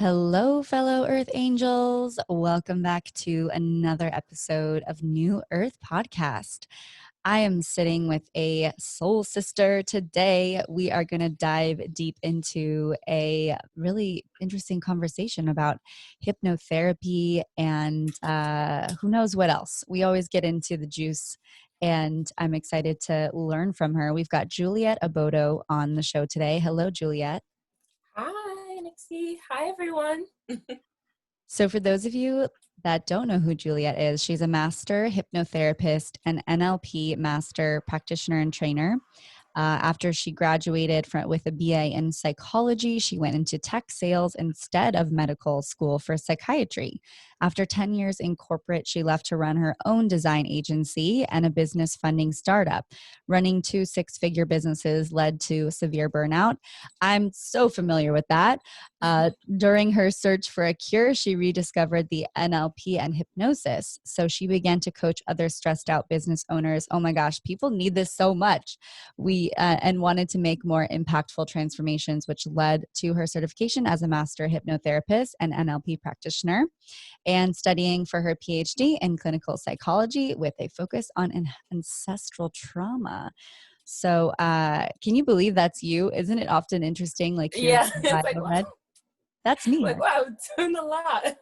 Hello, fellow Earth Angels. Welcome back to another episode of New Earth Podcast. I am sitting with a soul sister today. We are going to dive deep into a really interesting conversation about hypnotherapy and who knows what else. We always get into the juice, and I'm excited to learn from her. We've got Juliet Obodo on the show today. Hello, Juliet. Hi, Nixie. Hi, everyone. So for those of you that don't know who Juliet is, she's a master hypnotherapist and NLP master practitioner and trainer. After she graduated with a BA in psychology, she went into tech sales instead of medical school for psychiatry. After 10 years in corporate, she left to run her own design agency and a business funding startup. Running two six-figure businesses led to severe burnout. I'm so familiar with that. During her search for a cure, she rediscovered the NLP and hypnosis. So she began to coach other stressed out business owners. Oh my gosh, people need this so much. And wanted to make more impactful transformations, which led to her certification as a master hypnotherapist and NLP practitioner, and studying for her PhD in clinical psychology with a focus on ancestral trauma. So can you believe that's you? Isn't it often interesting, like hearing Yeah, the it's side like, of wow, the head? That's me. wow, I'm doing a lot.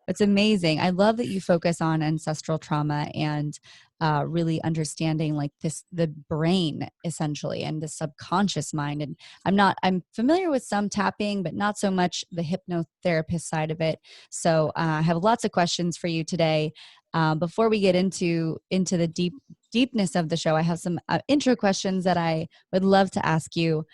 It's amazing. I love that you focus on ancestral trauma and really understanding like the brain essentially and the subconscious mind. And I'm familiar with some tapping, but not so much the hypnotherapist side of it. So I have lots of questions for you today. Before we get into the deepness of the show, I have some intro questions that I would love to ask you.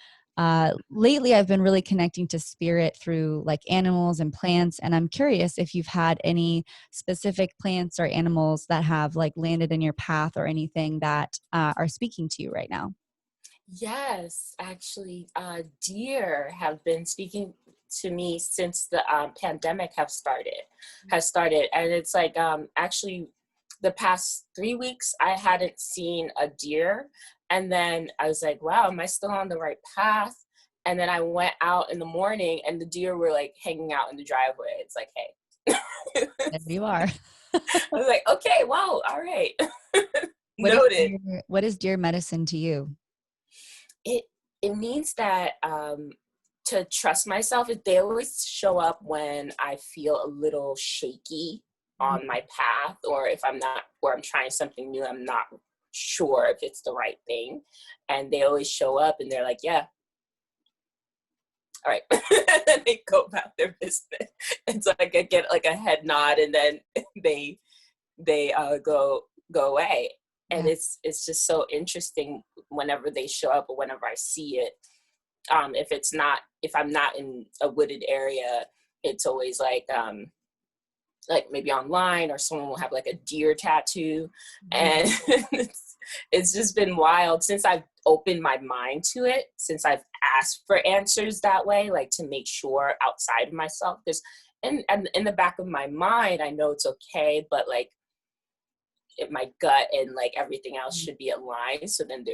Lately, I've been really connecting to spirit through like animals and plants. And I'm curious if you've had any specific plants or animals that have like landed in your path or anything that are speaking to you right now. Yes, actually, deer have been speaking to me since the pandemic has started. And it's like, actually, the past 3 weeks, I hadn't seen a deer. And then I was like, wow, am I still on the right path? And then I went out in the morning and the deer were like hanging out in the driveway. It's like, hey. There you are. I was like, okay, wow, all right. Noted. What is deer medicine to you? It means that to trust myself. They always show up when I feel a little shaky on my path, or if I'm not, or I'm trying something new, I'm not sure if it's the right thing. And they always show up and they're like, yeah, all right. And then they go about their business. And so I get like a head nod and then they go away. And Yeah. it's just so interesting whenever they show up or whenever I see it. If I'm not in a wooded area, it's always like maybe online, or someone will have like a deer tattoo. And it's just been wild since I've opened my mind to it, since I've asked for answers that way, like to make sure outside of myself. Because and in the back of my mind, I know it's okay, but like my gut and like everything else should be aligned, so then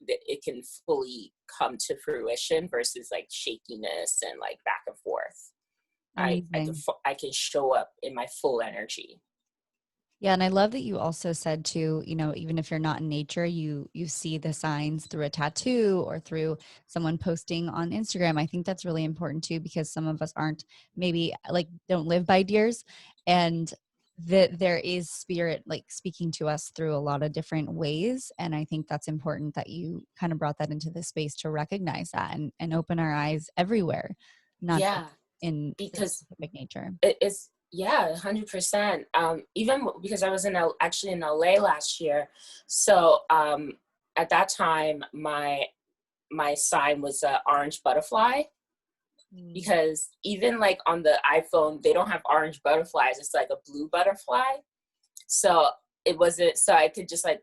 it can fully come to fruition versus like shakiness and like back and forth. I can show up in my full energy. Yeah, and I love that you also said too, even if you're not in nature, you see the signs through a tattoo or through someone posting on Instagram. I think that's really important too, because some of us aren't maybe like don't live by deers, and that there is spirit like speaking to us through a lot of different ways. And I think that's important that you kind of brought that into the space to recognize that and open our eyes everywhere, not just Yeah, in because specific nature. it's yeah, 100%. Even because I was actually in LA last year, so at that time my sign was an orange butterfly. Because even like on the iPhone, they don't have orange butterflies. It's like a blue butterfly. So it wasn't, so I could just like,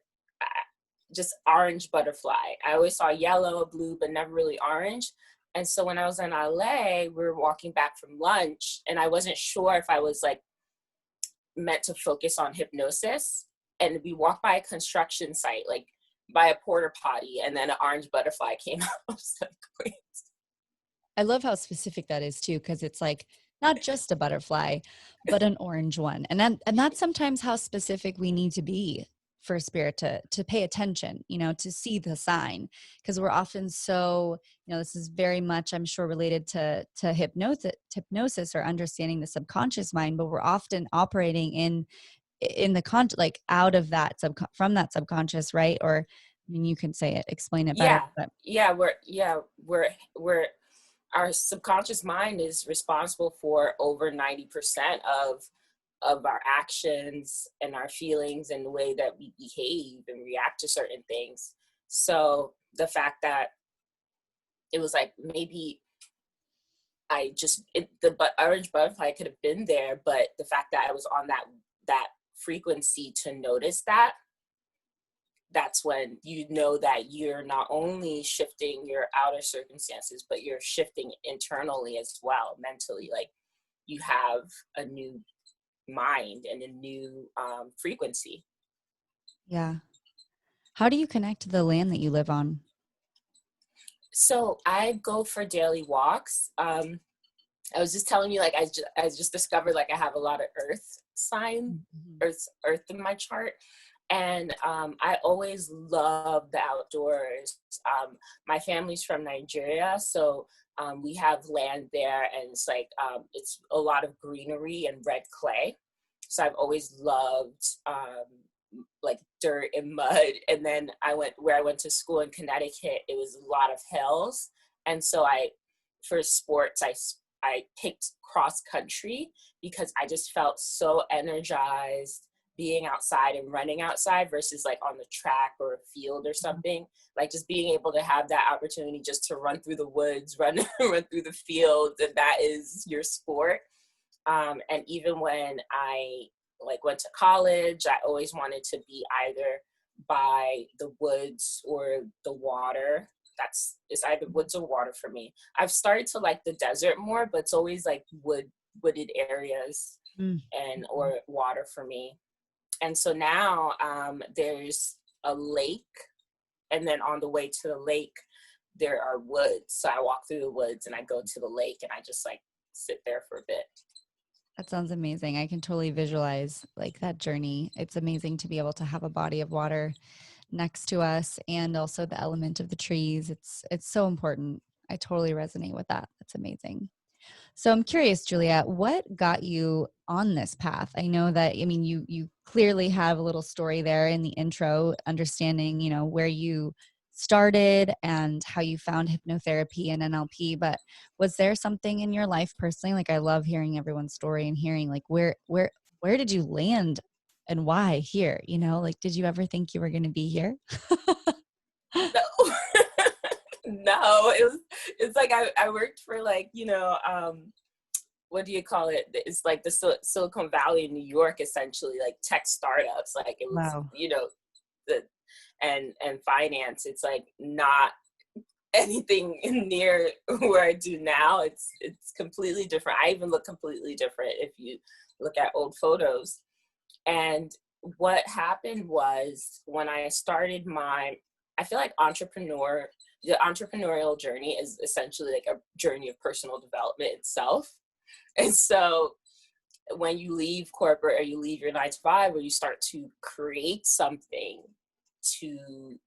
just orange butterfly. I always saw yellow, blue, but never really orange. And so when I was in LA, we were walking back from lunch and I wasn't sure if I was like meant to focus on hypnosis. And we walked by a construction site, like by a porta potty, and then an orange butterfly came out. I was like, wait. I love how specific that is too, because it's like not just a butterfly, but an orange one. And that's sometimes how specific we need to be for spirit to pay attention, to see the sign. Because we're often so, this is very much, I'm sure, related to hypnosis or understanding the subconscious mind, but we're often operating in the like out of that from that subconscious, right? Or I mean, you can explain it better. Yeah. But We're our subconscious mind is responsible for over 90% of our actions and our feelings and the way that we behave and react to certain things. So the fact that it was like, maybe the orange butterfly could have been there, but the fact that I was on that frequency to notice that's when you know that you're not only shifting your outer circumstances, but you're shifting internally as well, mentally. Like, you have a new mind and a new frequency. yeah. How do you connect to the land that you live on? So I go for daily walks. I was just telling you, like, I just discovered, like, I have a lot of earth in my chart. And I always love the outdoors. My family's from Nigeria, so we have land there, and it's like it's a lot of greenery and red clay. So I've always loved like dirt and mud. And then I went to school in Connecticut. It was a lot of hills, and so for sports I picked cross country because I just felt so energized being outside and running outside versus like on the track or a field or something. Like, just being able to have that opportunity just to run through the woods, run through the fields, and that is your sport. And even when I like went to college, I always wanted to be either by the woods or the water. It's either woods or water for me. I've started to like the desert more, but it's always like wooded areas and or water for me. And so now there's a lake, and then on the way to the lake, there are woods. So I walk through the woods and I go to the lake and I just like sit there for a bit. That sounds amazing. I can totally visualize like that journey. It's amazing to be able to have a body of water next to us, and also the element of the trees. It's so important. I totally resonate with that. That's amazing. So I'm curious, Juliet, what got you on this path? I know that, I mean, you clearly have a little story there in the intro, understanding, where you started and how you found hypnotherapy and NLP, but was there something in your life personally? Like, I love hearing everyone's story and hearing like where did you land and why here? Like, did you ever think you were going to be here? No. No, it's like I worked for like, what do you call it? It's like the Silicon Valley in New York, essentially, like tech startups. Like, it was, Wow. the and finance. It's like not anything near where I do now. It's completely different. I even look completely different if you look at old photos. And what happened was, when I started I feel like the entrepreneurial journey is essentially like a journey of personal development itself. And so when you leave corporate or you leave your 9 to 5, or you start to create something to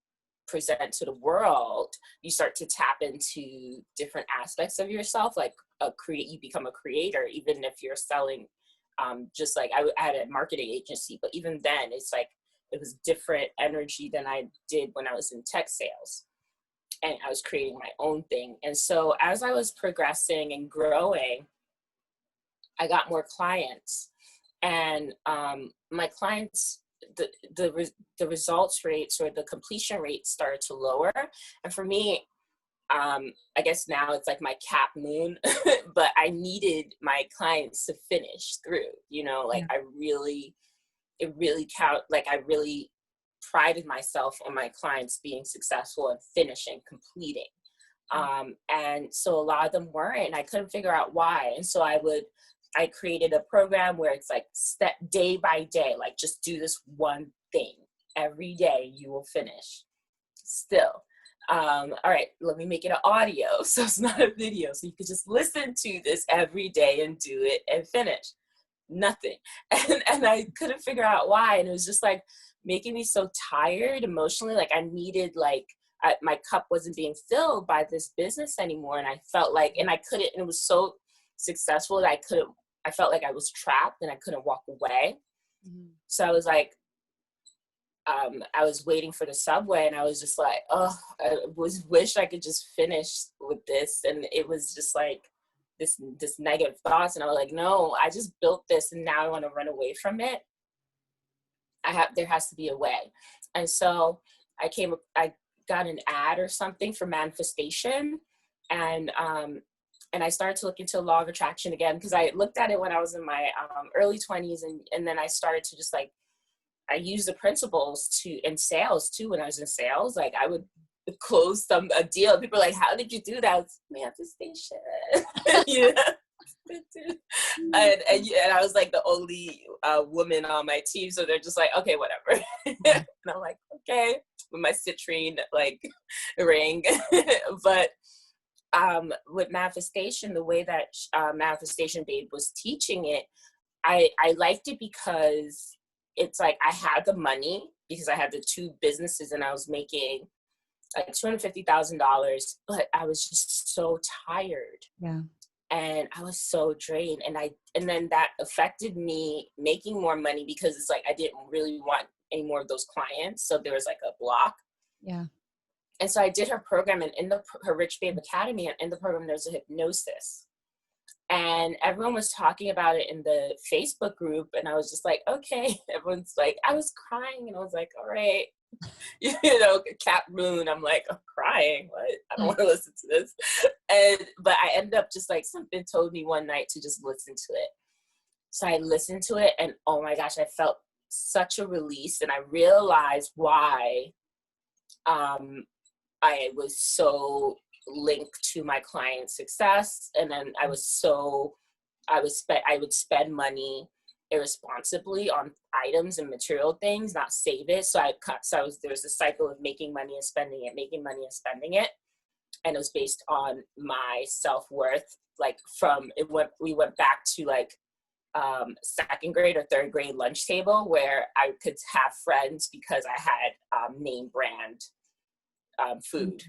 present to the world, you start to tap into different aspects of yourself. Like you become a creator, even if you're selling. Just like I had a marketing agency, but even then, it's like it was different energy than I did when I was in tech sales, and I was creating my own thing. And so as I was progressing and growing, I got more clients, and my clients, the results rates or the completion rates started to lower. And for me, I guess now it's like my cap moon, but I needed my clients to finish through, like I really prided myself on my clients being successful and finishing, completing. And so a lot of them weren't, and I couldn't figure out why. And so I created a program where it's like step day by day, like just do this one thing every day, you will finish still. all right, let me make it an audio. So it's not a video. So you could just listen to this every day and do it and finish. Nothing. And I couldn't figure out why. And it was just like making me so tired emotionally. Like I needed my cup wasn't being filled by this business anymore. And I felt like, and I couldn't, and it was so successful that I felt like I was trapped and I couldn't walk away. Mm-hmm. So I was like, I was waiting for the subway and I was just like, oh, wish I could just finish with this. And it was just like this negative thoughts. And I was like, no, I just built this and now I want to run away from it. There has to be a way. And so I got an ad or something for manifestation. And I started to look into law of attraction again, because I looked at it when I was in my early 20s. And then I started to just like, I used the principles in sales too. When I was in sales, like I would close a deal. People are like, how did you do that? It's manifestation. You know? And I was like the only woman on my team. So they're just like, okay, whatever. And I'm like, okay, with my citrine like ring. But with manifestation, the way that Manifestation Babe was teaching it, I liked it because it's like I had the money because I had the 2 businesses and I was making like $250,000, but I was just so tired. Yeah. And I was so drained. And then that affected me making more money because it's like I didn't really want any more of those clients. So there was like a block. Yeah. And so I did her program, and in her Rich Babe Academy, and in the program there's a hypnosis. And everyone was talking about it in the Facebook group. And I was just like, okay. Everyone's like, I was crying. And I was like, all right. You know, Cap Moon. I'm like, I'm crying. What? I don't want to listen to this. But I ended up just like something told me one night to just listen to it. So I listened to it and oh my gosh, I felt such a release. And I realized why I was so linked to my client's success. And then I would spend money irresponsibly on items and material things, not save it. There was a cycle of making money and spending it. And it was based on my self-worth. Like we went back to like 2nd grade or 3rd grade lunch table where I could have friends because I had name brand food.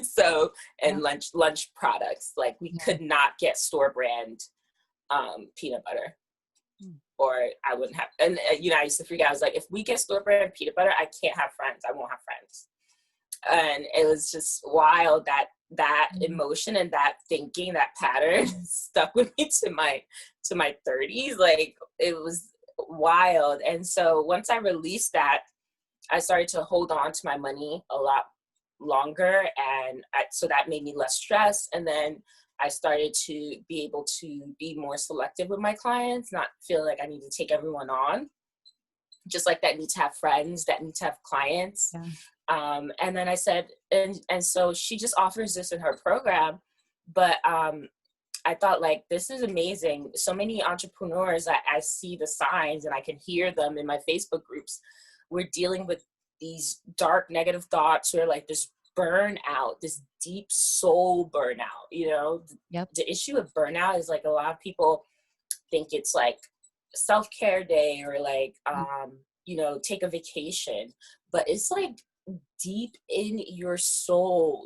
So, and lunch products, like we could not get store brand peanut butter, or I wouldn't have. And you know, I used to freak out. I was like, if we get store brand peanut butter, I can't have friends. I won't have friends. And it was just wild that emotion and that thinking, that pattern stuck with me to my 30s. Like it was wild. And so once I released that, I started to hold on to my money a lot longer, and so that made me less stressed. And then I started to be able to be more selective with my clients, not feel like I need to take everyone on, just like that need to have friends, that need to have clients. And then I said, and so she just offers this in her program, but I thought like, this is amazing. So many entrepreneurs, I see the signs and I can hear them in my Facebook groups. We're dealing with these dark negative thoughts, or like this burnout, this deep soul burnout, you know. The issue of burnout is like a lot of people think it's like self-care day or like you know, take a vacation, but it's like deep in your soul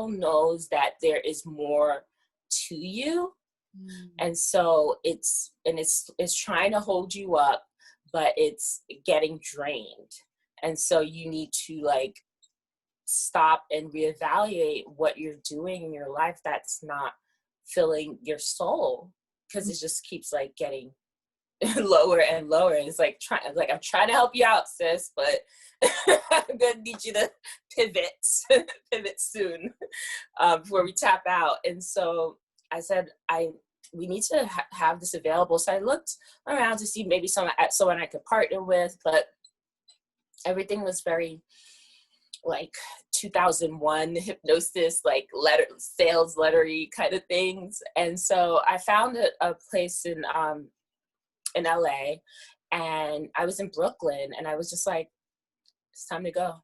knows that there is more to you. And so it's trying to hold you up, but it's getting drained. And so you need to like stop and reevaluate what you're doing in your life that's not filling your soul, because it just keeps like getting lower and lower. And it's like I'm trying to help you out, sis, but I'm gonna need you to pivot soon before we tap out. And so I said, we need to have this available. So I looked around to see maybe someone I could partner with, but everything was very like 2001 hypnosis, like sales lettery kind of things. And so I found a place in LA, and I was in Brooklyn, and I was just like, it's time to go.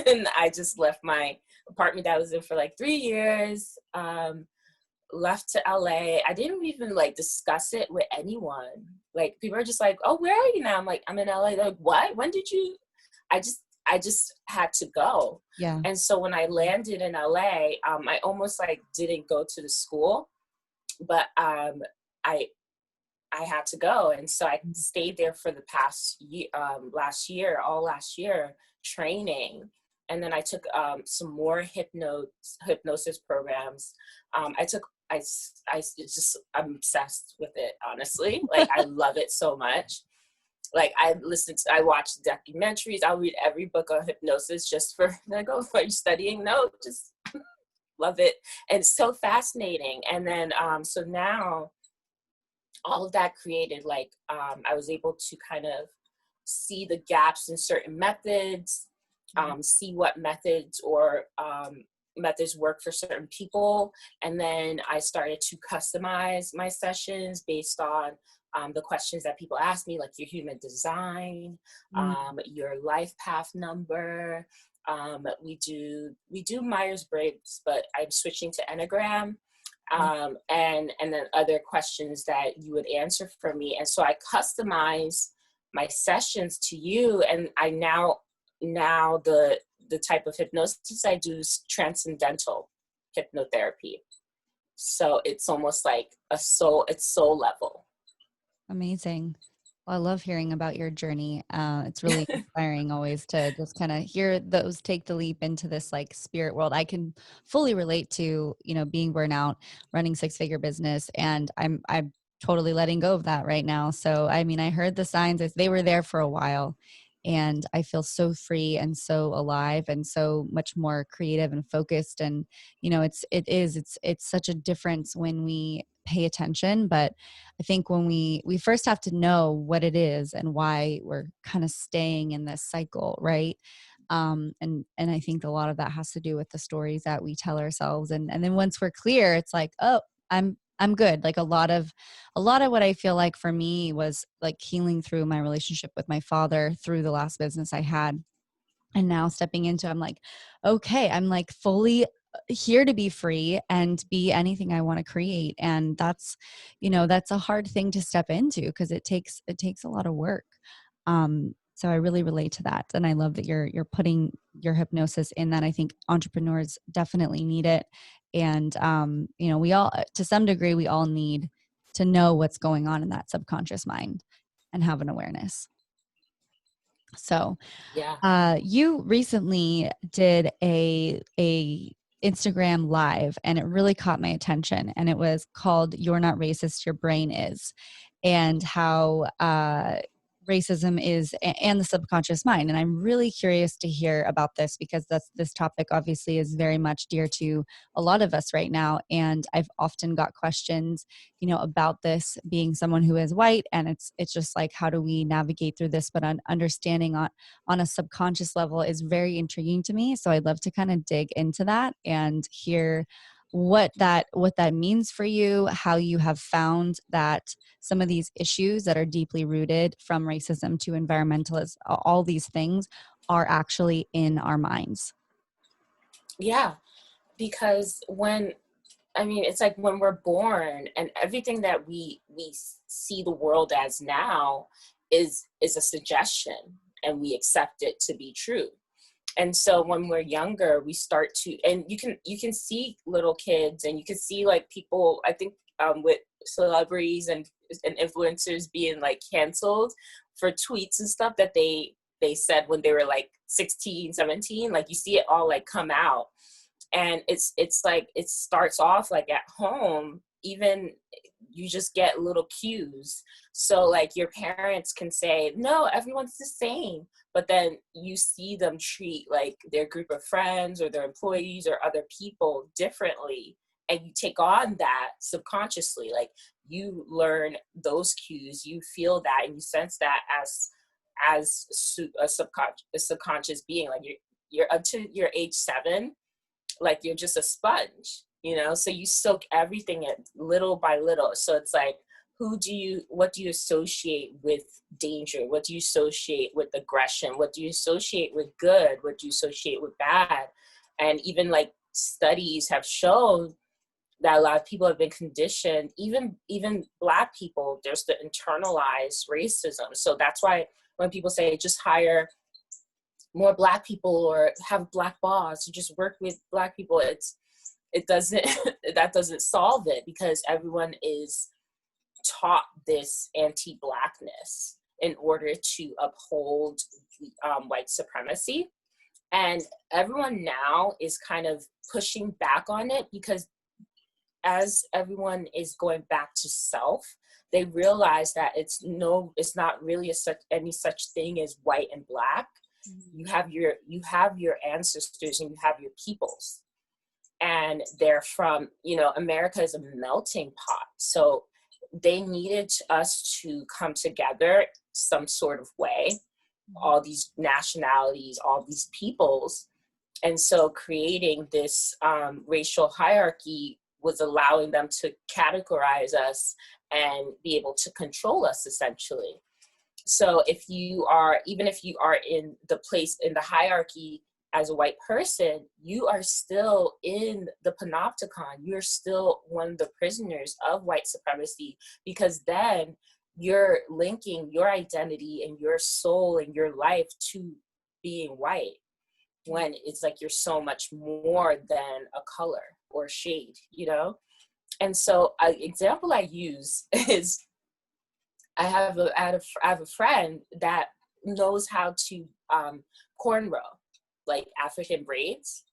And I just left my apartment that I was in for like 3 years, left to LA. I didn't even like discuss it with anyone. Like people are just like, oh, where are you now? I'm like, I'm in LA. They're like, what? When did you? I just had to go. Yeah. And so when I landed in LA, I almost like didn't go to the school, but I had to go. And so I stayed there for the past year, all last year, training. And then I took some more hypnosis programs. I'm obsessed with it, honestly. Like, I love it so much. Like, I watch documentaries. I'll read every book on hypnosis just for, like, oh, are you studying? No, just love it. And it's so fascinating. And then, so now, all of that created, like, I was able to kind of see the gaps in certain methods, see what methods methods work for certain people. And then I started to customize my sessions based on the questions that people ask me, like your human design, your life path number. We do Myers-Briggs, but I'm switching to Enneagram. And then other questions that you would answer for me. And so I customize my sessions to you. And I now the type of hypnosis I do is transcendental hypnotherapy. So it's almost like it's soul level. Amazing. Well, I love hearing about your journey. It's really inspiring always to just kind of hear those take the leap into this like spirit world. I can fully relate to, being burnout, running 6-figure business, and I'm totally letting go of that right now. So, I mean, I heard the signs as they were there for a while, and I feel so free and so alive and so much more creative and focused. And, it's such a difference when we pay attention, but I think when we first have to know what it is and why we're kind of staying in this cycle, right? And I think a lot of that has to do with the stories that we tell ourselves, and then once we're clear, it's like, oh, I'm good. Like a lot of what I feel like for me was like healing through my relationship with my father through the last business I had. And now stepping into, I'm like, okay, I'm like fully here to be free and be anything I want to create. And that's a hard thing to step into because it takes a lot of work. So I really relate to that. And I love that you're putting your hypnosis in that. I think entrepreneurs definitely need it. And, we all, to some degree, we all need to know what's going on in that subconscious mind and have an awareness. So, Yeah. you recently did a Instagram live, and it really caught my attention. And it was called "You're Not Racist, Your Brain Is," and how racism is and the subconscious mind. And I'm really curious to hear about this because this topic obviously is very much dear to a lot of us right now. And I've often got questions, about this, being someone who is white, and it's just like, how do we navigate through this? But understanding on a subconscious level is very intriguing to me. So I'd love to kind of dig into that and hear what that means for you, how you have found that some of these issues that are deeply rooted, from racism to environmentalism, all these things are actually in our minds. Yeah. Because it's like when we're born, and everything that we see the world as now is a suggestion, and we accept it to be true. And so when we're younger, we start to, and you can see little kids, and you can see like people, I think, with celebrities and influencers being like canceled for tweets and stuff that they said when they were like 16, 17, like you see it all like come out. And it's like, it starts off like at home, even you just get little cues. So like your parents can say, no, everyone's the same. But then you see them treat like their group of friends or their employees or other people differently. And you take on that subconsciously. Like you learn those cues, you feel that, and you sense that as a subconscious being. Like you're up to your age 7, like you're just a sponge, so you soak everything in little by little. So it's like, what do you associate with danger? What do you associate with aggression? What do you associate with good? What do you associate with bad? And even like studies have shown that a lot of people have been conditioned, even Black people, there's the internalized racism. So that's why when people say just hire more Black people or have Black boss, or just work with Black people, it doesn't that doesn't solve it, because everyone is taught this anti-Blackness in order to uphold white supremacy. And everyone now is kind of pushing back on it, because as everyone is going back to self, they realize that it's not really any such thing as white and Black. You have your ancestors and you have your peoples, and they're from, America is a melting pot. So they needed us to come together some sort of way, all these nationalities, all these peoples. And so creating this racial hierarchy was allowing them to categorize us and be able to control us, essentially. So even if you are in the place in the hierarchy as a white person, you are still in the panopticon. You're still one of the prisoners of white supremacy, because then you're linking your identity and your soul and your life to being white, when it's like you're so much more than a color or shade, And so an example I use is I have a friend that knows how to cornrow, like African braids,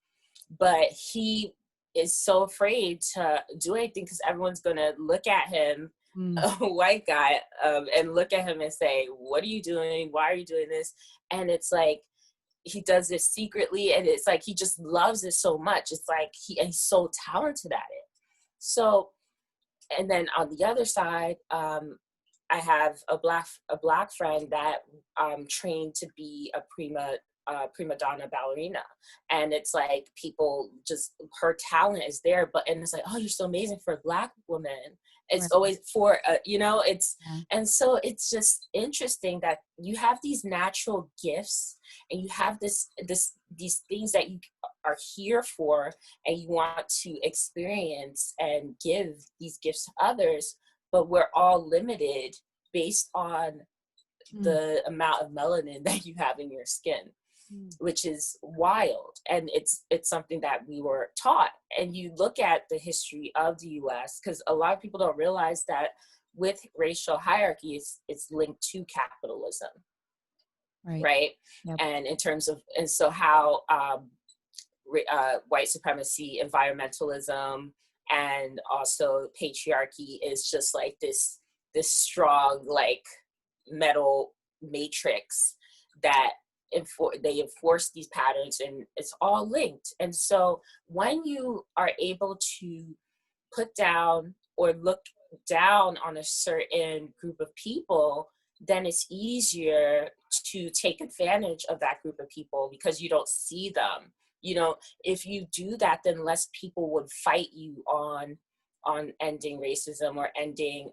but he is so afraid to do anything because everyone's gonna look at him, a white guy, and look at him and say, "What are you doing? Why are you doing this?" And it's like he does this secretly, and it's like he just loves it so much. It's like he's so talented at it. So, and then on the other side, I have a black friend that trained to be a prima donna ballerina, and it's like people just, her talent is there, and it's like, oh, you're so amazing for a Black woman. It's right. Always for and so it's just interesting that you have these natural gifts, and you have these things that you are here for, and you want to experience and give these gifts to others, but we're all limited based on the amount of melanin that you have in your skin, which is wild. And it's something that we were taught. And you look at the history of the US, because a lot of people don't realize that with racial hierarchy, it's linked to capitalism, right? Yep. And in terms of, and so how white supremacy, environmentalism, and also patriarchy is just like this strong, like, metal matrix that they enforce these patterns, and it's all linked. And so when you are able to put down or look down on a certain group of people, then it's easier to take advantage of that group of people because you don't see them. If you do that, then less people would fight you on ending racism or ending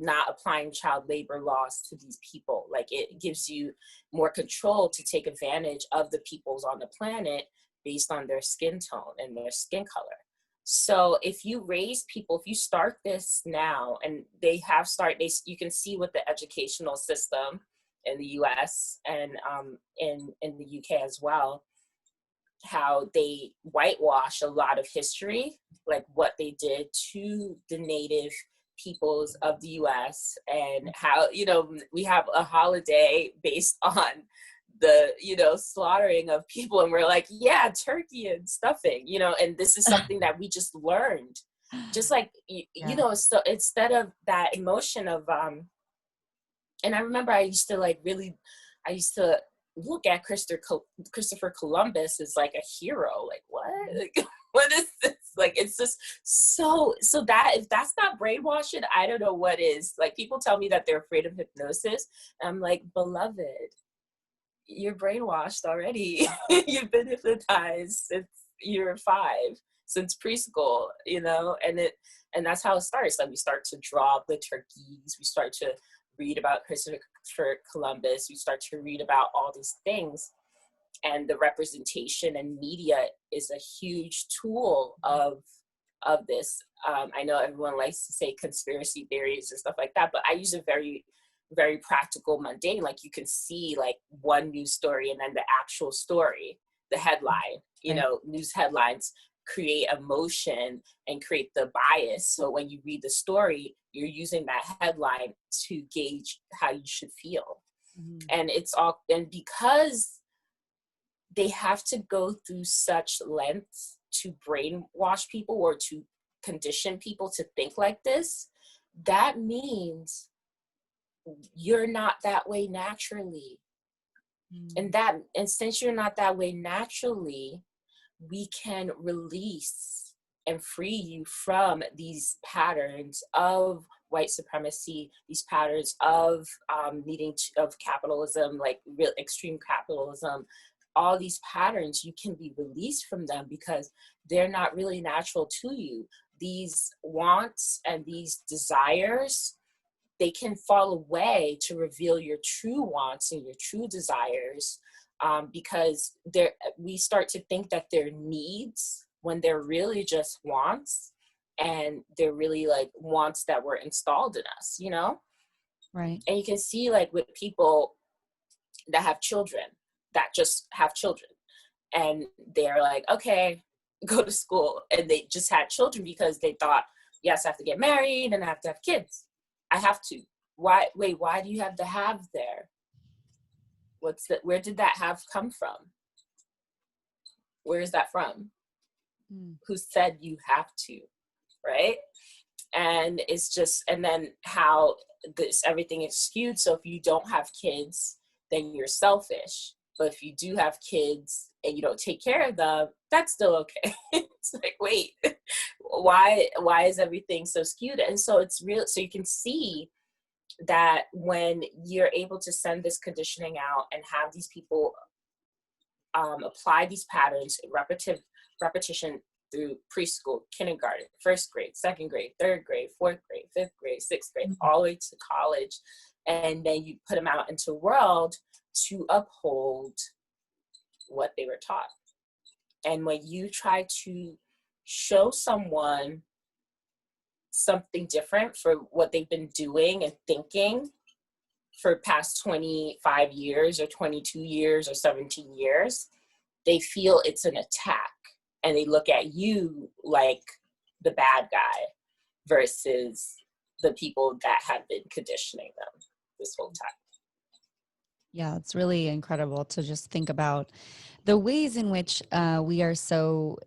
not applying child labor laws to these people. Like, it gives you more control to take advantage of the peoples on the planet based on their skin tone and their skin color. So if you raise people, if you start this now, and they have started, you can see with the educational system in the US and in the UK as well, how they whitewash a lot of history, like what they did to the native peoples of the US, and how, we have a holiday based on the, slaughtering of people, and we're like, yeah, turkey and stuffing, and this is something that we just learned, just like, so instead of that emotion of, and I remember I used to look at Christopher Columbus as like a hero, like, what? Like, what is this? Like, it's just so that, if that's not brainwashing, I don't know what is. Like, people tell me that they're afraid of hypnosis. And I'm like, beloved, you're brainwashed already. You've been hypnotized since you're 5, since preschool. And that's how it starts. Like we start to draw the turkeys, we start to read about Christopher Columbus, we start to read about all these things. And the representation and media is a huge tool of this. I know everyone likes to say conspiracy theories and stuff like that, but I use a very, very practical, mundane. Like you can see like one news story and then the actual story, the headline. News headlines create emotion and create the bias. So when you read the story, you're using that headline to gauge how you should feel. And and because they have to go through such lengths to brainwash people or to condition people to think like this, that means you're not that way naturally. And since you're not that way naturally, we can release and free you from these patterns of white supremacy, these patterns of of capitalism, like real extreme capitalism. All these patterns, you can be released from them because they're not really natural to you. These wants and these desires, they can fall away to reveal your true wants and your true desires, because we start to think that they're needs when they're really just wants, and they're really like wants that were installed in us, Right. And you can see like with people that have children, that just have children, and they're like, okay, go to school, and they just had children because they thought, yes, I have to get married and I have to have kids. I have to. Why do you have the have there? Where did that have come from? Where is that from? Who said you have to, right? And it's just, and then how everything is skewed. So if you don't have kids, then you're selfish. But if you do have kids and you don't take care of them, that's still okay. It's like, wait, why is everything so skewed? And so it's real. So you can see that when you're able to send this conditioning out and have these people apply these patterns, repetition through preschool, kindergarten, first grade, second grade, third grade, fourth grade, fifth grade, sixth grade, all the way to college, and then you put them out into the world to uphold what they were taught. And when you try to show someone something different for what they've been doing and thinking for past 25 years or 22 years or 17 years, they feel it's an attack, and they look at you like the bad guy versus the people that have been conditioning them this whole time. Yeah, it's really incredible to just think about the ways in which we are so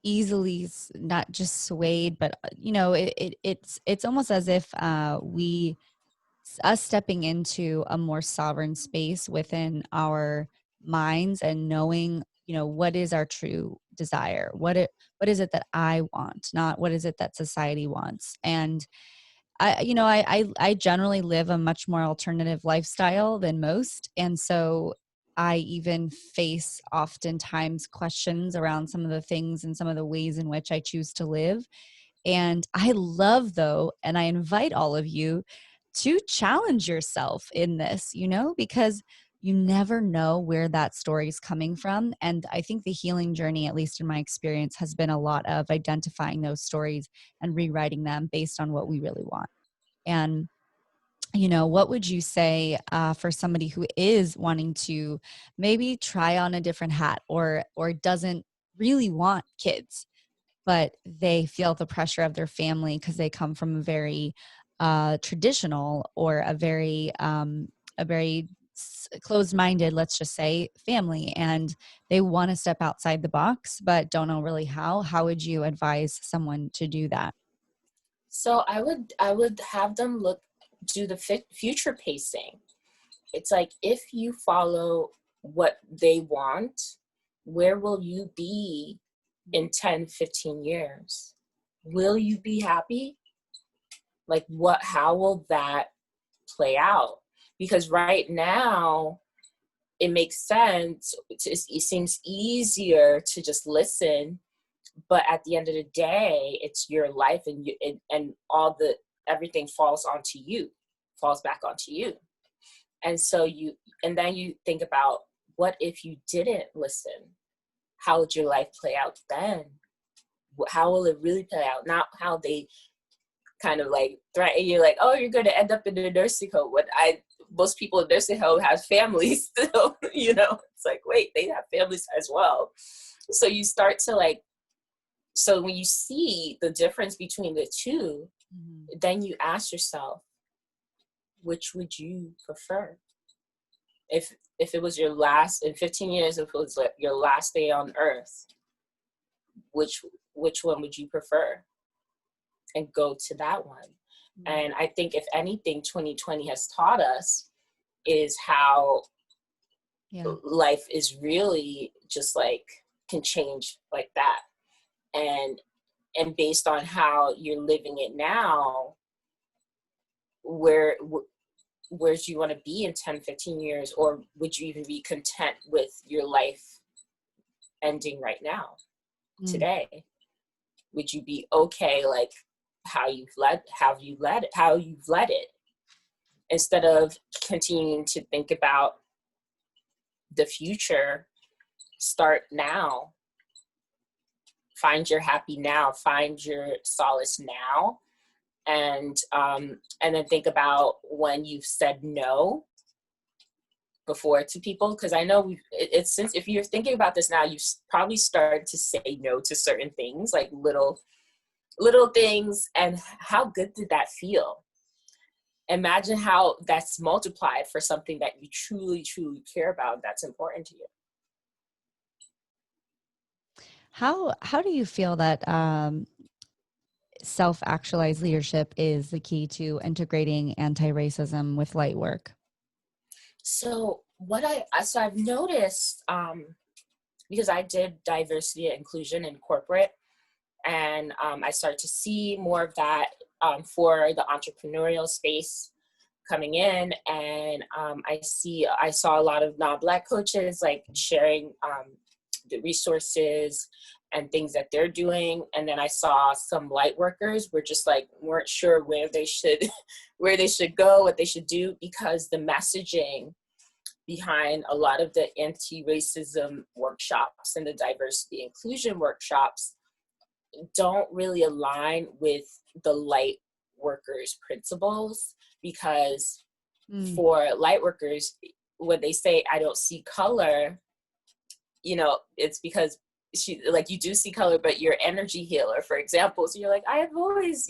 easily not just swayed, but it's almost as if us stepping into a more sovereign space within our minds and knowing, what is our true desire? What is it that I want, not what is it that society wants? And I generally live a much more alternative lifestyle than most. And so I even face oftentimes questions around some of the things and some of the ways in which I choose to live. And I love, though, and I invite all of you to challenge yourself in this, because you never know where that story is coming from. And I think the healing journey, at least in my experience, has been a lot of identifying those stories and rewriting them based on what we really want. And what would you say for somebody who is wanting to maybe try on a different hat or doesn't really want kids, but they feel the pressure of their family because they come from a very traditional or a very closed-minded, let's just say, family, and they want to step outside the box but don't know really how? How would you advise someone to do that? So I would have them do the future pacing. It's like, if you follow what they want, where will you be in 10, 15 years? Will you be happy? Like how will that play out? Because right now it makes sense. It seems easier to just listen, But at the end of the day, it's your life, and and everything falls back onto you. And so then you think about, what if you didn't listen? How would your life play out then? How will it really play out? Not how they kind of like threaten you, like, oh, you're going to end up in a nursing home. Most people in nursing home have families still, it's like, wait, they have families as well. So you start to so when you see the difference between the two, then you ask yourself, which would you prefer? If it was your last, in 15 years, if it was like your last day on earth, which one would you prefer? And go to that one. And I think, if anything, 2020 has taught us is how life is really just can change like that. And based on how you're living it now, where do you want to be in 10, 15 years? Or would you even be content with your life ending right now, today? Would you be okay, how you've led it, instead of continuing to think about the future? Start now. Find your happy now. Find your solace now. And then think about when you've said no before to people, because I know it's since, if you're thinking about this now, you've probably started to say no to certain things, like little things. And how good did that feel? Imagine how that's multiplied for something that you truly, truly care about, that's important to you. How do you feel that self-actualized leadership is the key to integrating anti-racism with light work? So I've noticed, because I did diversity and inclusion in corporate, and I started to see more of that for the entrepreneurial space coming in. And I saw a lot of non-Black coaches sharing the resources and things that they're doing. And then I saw some light workers were just weren't sure where they should go, what they should do, because the messaging behind a lot of the anti-racism workshops and the diversity inclusion workshops don't really align with the light workers' principles. Because for light workers, when they say, I don't see color, it's because you do see color, but you're energy healer, for example. So you're like, I have always,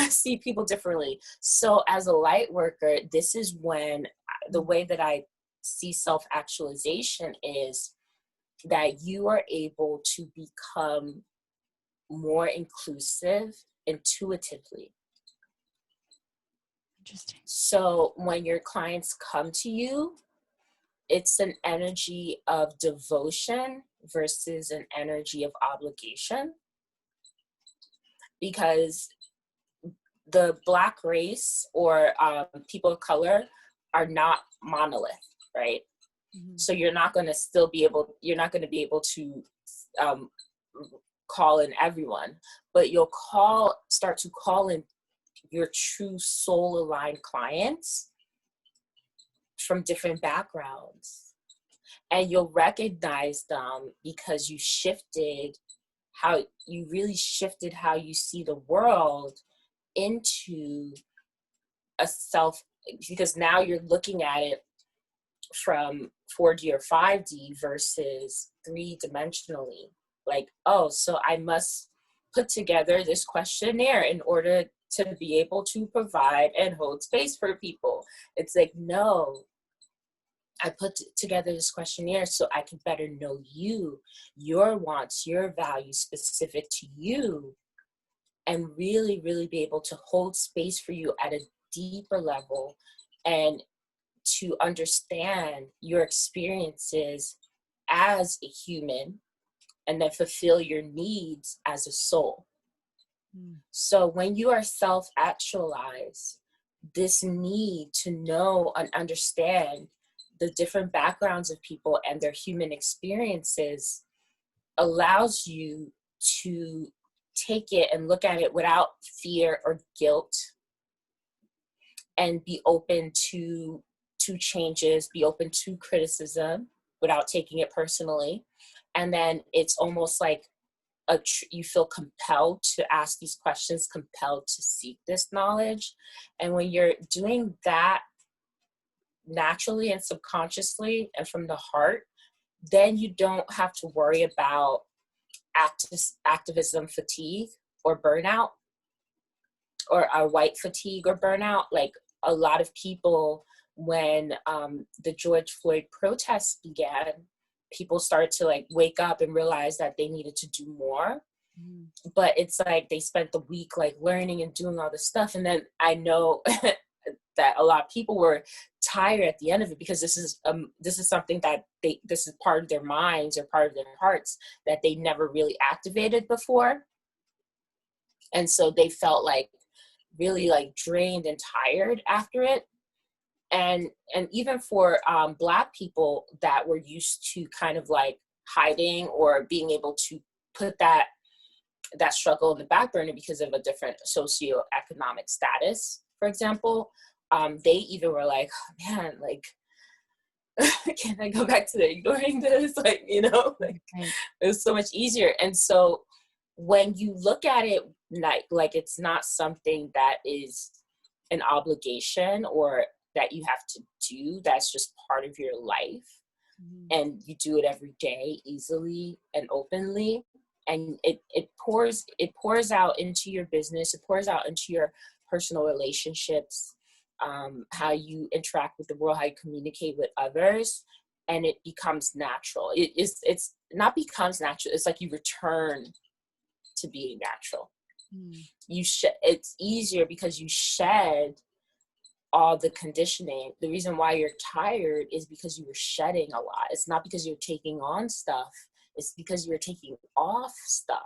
see people differently. So as a light worker, this is when the way that I see self-actualization is that you are able to become more inclusive intuitively. Interesting. So when your clients come to you, it's an energy of devotion versus an energy of obligation. Because the Black race or people of color are not monolith, right? So you're not going to be able to call in everyone, but you'll start to call in your true soul aligned clients from different backgrounds, and you'll recognize them because you really shifted how you see the world into because now you're looking at it from 4D or 5D versus 3-dimensionally. So I must put together this questionnaire in order to be able to provide and hold space for people. It's no, I put together this questionnaire so I can better know you, your wants, your values specific to you, and really, really be able to hold space for you at a deeper level, and to understand your experiences as a human, and then fulfill your needs as a soul. So when you are self-actualized, this need to know and understand the different backgrounds of people and their human experiences allows you to take it and look at it without fear or guilt, and be open to changes, be open to criticism without taking it personally. And then it's almost like you feel compelled to ask these questions, compelled to seek this knowledge. And when you're doing that naturally and subconsciously and from the heart, then you don't have to worry about activism fatigue or burnout, or white fatigue or burnout. Like a lot of people, when the George Floyd protests began, people started to like wake up and realize that they needed to do more. But it's like they spent the week like learning and doing all this stuff, and then I know that a lot of people were tired at the end of it, because this is something that this is part of their minds or part of their hearts that they never really activated before. And so they felt like really like drained and tired after it. And even for Black people that were used to kind of like hiding or being able to put that struggle in the back burner because of a different socioeconomic status, for example, they even were like, oh, man, like, can I go back to ignoring this? Like, you know, like it was so much easier. And so when you look at it like it's not something that is an obligation or that you have to do, that's just part of your life, and you do it every day easily and openly, and it pours out into your business, it pours out into your personal relationships, how you interact with the world, how you communicate with others, and it becomes natural. It's not becomes natural, it's like you return to being natural. It's easier because you shed all the conditioning. The reason why you're tired is because you were shedding a lot. It's not because you're taking on stuff, it's because you're taking off stuff.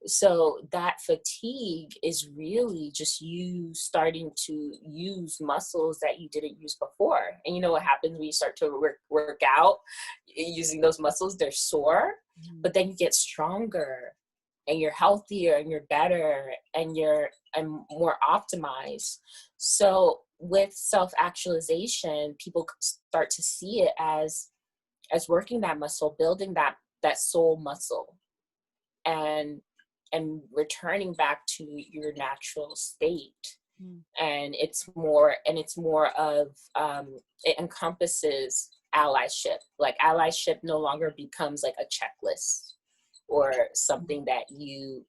So that fatigue is really just you starting to use muscles that you didn't use before. And you know what happens when you start to work out using those muscles? They're sore, but then you get stronger and you're healthier and you're better and you're more optimized. So with self-actualization, people start to see it as working that muscle, building that soul muscle, and returning back to your natural state. And it's more of it encompasses allyship. Like allyship no longer becomes like a checklist or something that you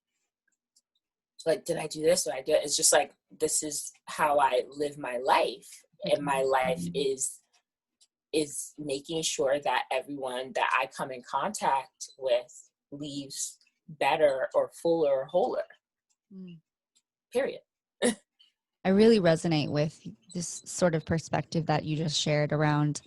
like, did I do this? Did I do it? It's just like, this is how I live my life. And my life is making sure that everyone that I come in contact with leaves better or fuller or wholer. Period. I really resonate with this sort of perspective that you just shared around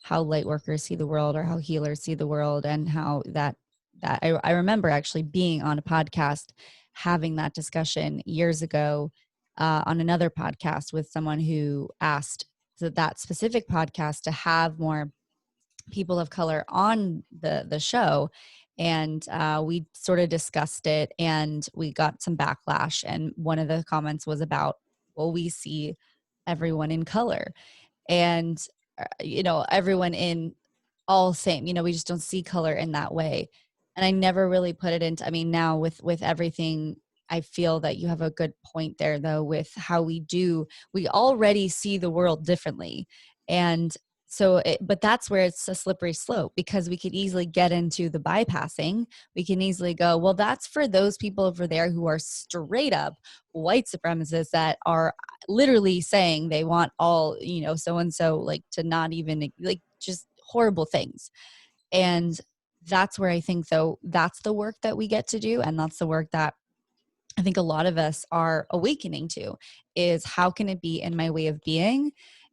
how light workers see the world or how healers see the world, and how that I remember actually being on a podcast having that discussion years ago on another podcast with someone who asked that specific podcast to have more people of color on the show. And we sort of discussed it, and we got some backlash. And one of the comments was about, well, we see everyone in color, and everyone in all same, we just don't see color in that way. And I never really put it into, I mean, now with everything, I feel that you have a good point there, though, with how we already see the world differently. And so, but that's where it's a slippery slope, because we could easily get into the bypassing. We can easily go, well, that's for those people over there who are straight up white supremacists that are literally saying they want all, so-and-so, like, to not even, like, just horrible things. And that's where I think, though, that's the work that we get to do. And that's the work that I think a lot of us are awakening to, is how can it be in my way of being?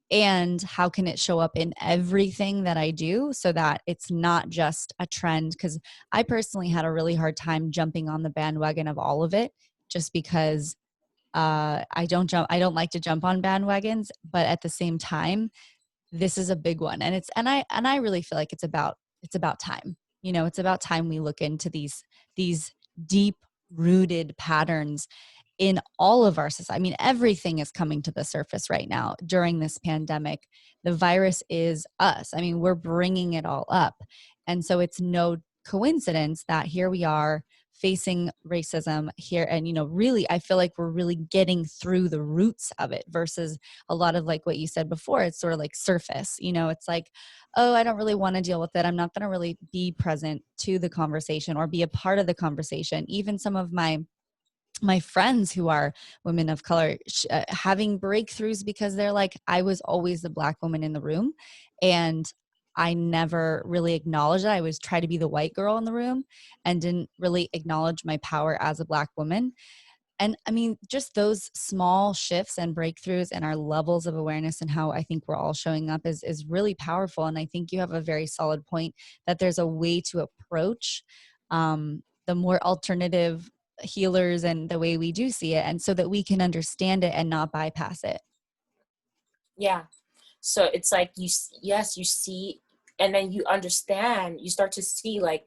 And how can it show up in everything that I do, so that it's not just a trend? Because I personally had a really hard time jumping on the bandwagon of all of it, just because I don't like to jump on bandwagons. But at the same time, this is a big one, and I really feel like it's about time. It's about time we look into these deep rooted patterns in all of our society. I mean, everything is coming to the surface right now during this pandemic. The virus is us. I mean, we're bringing it all up. And so it's no coincidence that here we are facing racism here. And, you know, really, I feel like we're really getting through the roots of it versus a lot of like what you said before. It's sort of like surface, you know, it's like, oh, I don't really want to deal with it. I'm not going to really be present to the conversation or be a part of the conversation. Even some of my friends who are women of color having breakthroughs because they're like, I was always the Black woman in the room and I never really acknowledged it. I always try to be the white girl in the room and didn't really acknowledge my power as a Black woman. And I mean, just those small shifts and breakthroughs and our levels of awareness and how I think we're all showing up is really powerful. And I think you have a very solid point that there's a way to approach the more alternative healers and the way we do see it. And so that we can understand it and not bypass it. Yeah. So it's like yes, you see, and then you understand, you start to see like